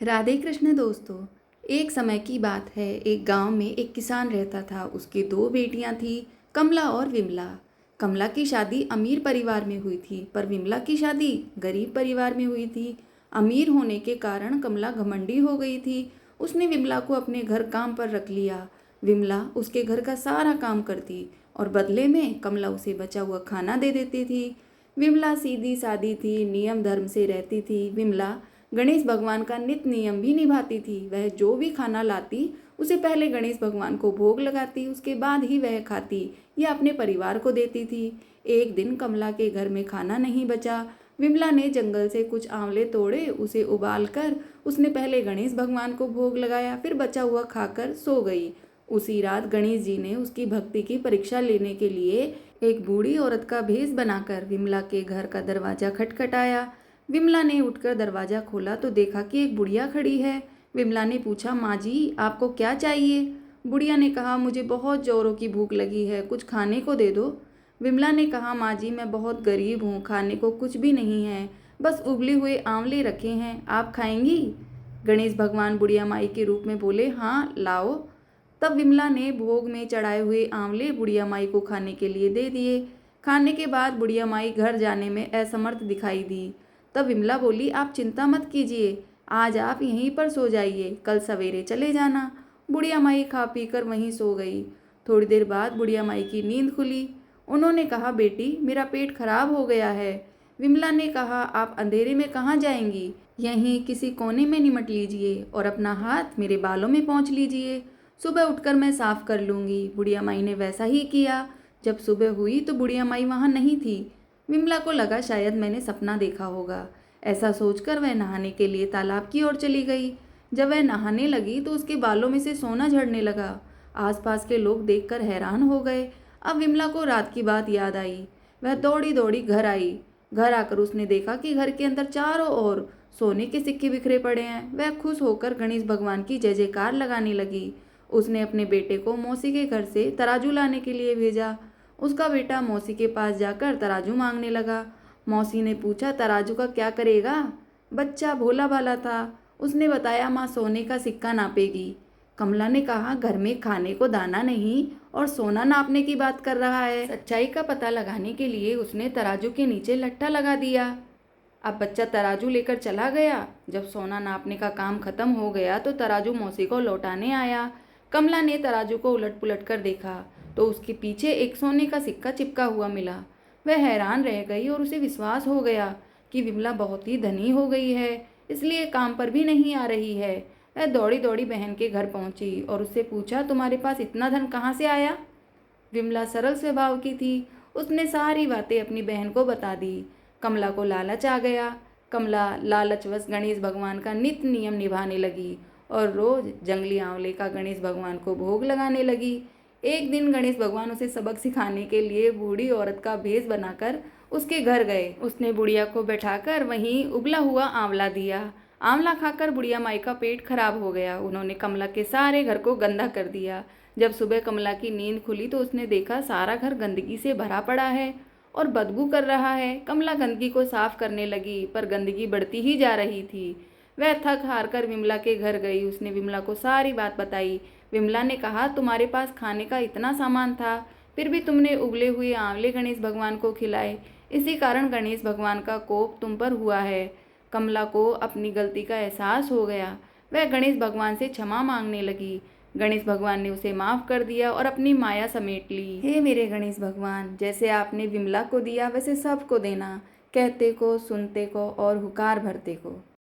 राधे कृष्ण दोस्तों। एक समय की बात है, एक गांव में एक किसान रहता था। उसकी दो बेटियां थीं, कमला और विमला। कमला की शादी अमीर परिवार में हुई थी, पर विमला की शादी गरीब परिवार में हुई थी। अमीर होने के कारण कमला घमंडी हो गई थी। उसने विमला को अपने घर काम पर रख लिया। विमला उसके घर का सारा काम करती और बदले में कमला उसे बचा हुआ खाना दे देती थी। विमला सीधी सादी थी, नियम धर्म से रहती थी। विमला गणेश भगवान का नित्य नियम भी निभाती थी। वह जो भी खाना लाती उसे पहले गणेश भगवान को भोग लगाती, उसके बाद ही वह खाती या अपने परिवार को देती थी। एक दिन कमला के घर में खाना नहीं बचा। विमला ने जंगल से कुछ आंवले तोड़े, उसे उबाल कर उसने पहले गणेश भगवान को भोग लगाया, फिर बचा हुआ खाकर सो गई। उसी रात गणेश जी ने उसकी भक्ति की परीक्षा लेने के लिए एक बूढ़ी औरत का भेष बनाकर विमला के घर का दरवाजा खटखटाया। विमला ने उठकर दरवाजा खोला तो देखा कि एक बुढ़िया खड़ी है। विमला ने पूछा, माँ जी आपको क्या चाहिए? बुढ़िया ने कहा, मुझे बहुत जोरों की भूख लगी है, कुछ खाने को दे दो। विमला ने कहा, माँ जी मैं बहुत गरीब हूँ, खाने को कुछ भी नहीं है, बस उबले हुए आंवले रखे हैं, आप खाएंगी? गणेश भगवान बुढ़िया माई के रूप में बोले, हाँ लाओ। तब विमला ने भोग में चढ़ाए हुए आंवले बुढ़िया माई को खाने के लिए दे दिए। खाने के बाद बुढ़िया माई घर जाने में असमर्थ दिखाई दी। तब विमला बोली, आप चिंता मत कीजिए, आज आप यहीं पर सो जाइए, कल सवेरे चले जाना। बुढ़िया माई खा पी कर वहीं सो गई। थोड़ी देर बाद बुढ़िया माई की नींद खुली। उन्होंने कहा, बेटी मेरा पेट खराब हो गया है। विमला ने कहा, आप अंधेरे में कहाँ जाएंगी, यहीं किसी कोने में निमट लीजिए और अपना हाथ मेरे बालों में पहुँच लीजिए, सुबह उठकर मैं साफ कर लूँगी। बुढ़िया माई ने वैसा ही किया। जब सुबह हुई तो बुढ़िया माई वहाँ नहीं थी। विमला को लगा शायद मैंने सपना देखा होगा। ऐसा सोचकर वह नहाने के लिए तालाब की ओर चली गई। जब वह नहाने लगी तो उसके बालों में से सोना झड़ने लगा। आसपास के लोग देखकर हैरान हो गए। अब विमला को रात की बात याद आई। वह दौड़ी दौड़ी घर आई। घर आकर उसने देखा कि घर के अंदर चारों ओर सोने के सिक्के बिखरे पड़े हैं। वह खुश होकर गणेश भगवान की जय जयकार लगाने लगी। उसने अपने बेटे को मौसी के घर से तराजू लाने के लिए भेजा। उसका बेटा मौसी के पास जाकर तराजू मांगने लगा। मौसी ने पूछा, तराजू का क्या करेगा? बच्चा भोला भाला था। उसने बताया, माँ सोने का सिक्का नापेगी। कमला ने कहा, घर में खाने को दाना नहीं और सोना नापने की बात कर रहा है। सच्चाई का पता लगाने के लिए उसने तराजू के नीचे लट्ठा लगा दिया। अब बच्चा तराजू लेकर चला गया। जब सोना नापने का काम खत्म हो गया तो तराजू मौसी को लौटाने आया। कमला ने तराजू को उलट पुलट कर देखा तो उसके पीछे एक सोने का सिक्का चिपका हुआ मिला। वह हैरान रह गई और उसे विश्वास हो गया कि विमला बहुत ही धनी हो गई है, इसलिए काम पर भी नहीं आ रही है। वह दौड़ी दौड़ी बहन के घर पहुंची और उससे पूछा, तुम्हारे पास इतना धन कहाँ से आया? विमला सरल स्वभाव की थी। उसने सारी बातें अपनी बहन को बता दी। कमला को लालच आ गया। कमला लालचवश गणेश भगवान का नित्य नियम निभाने लगी और रोज जंगली आंवले का गणेश भगवान को भोग लगाने लगी। एक दिन गणेश भगवान उसे सबक सिखाने के लिए बूढ़ी औरत का भेष बनाकर उसके घर गए। उसने बुढ़िया को बैठाकर वहीं उबला हुआ आंवला दिया। आंवला खाकर बुढ़िया माई का पेट खराब हो गया। उन्होंने कमला के सारे घर को गंदा कर दिया। जब सुबह कमला की नींद खुली तो उसने देखा सारा घर गंदगी से भरा पड़ा है और बदबू कर रहा है। कमला गंदगी को साफ करने लगी, पर गंदगी बढ़ती ही जा रही थी। वह थक हार कर विमला के घर गई। उसने विमला को सारी बात बताई। विमला ने कहा, तुम्हारे पास खाने का इतना सामान था, फिर भी तुमने उबले हुए आंवले गणेश भगवान को खिलाए, इसी कारण गणेश भगवान का कोप तुम पर हुआ है। कमला को अपनी गलती का एहसास हो गया। वह गणेश भगवान से क्षमा मांगने लगी। गणेश भगवान ने उसे माफ कर दिया और अपनी माया समेट ली। हे मेरे गणेश भगवान, जैसे आपने विमला को दिया वैसे सबको देना, कहते को, सुनते को और हुकार भरते को।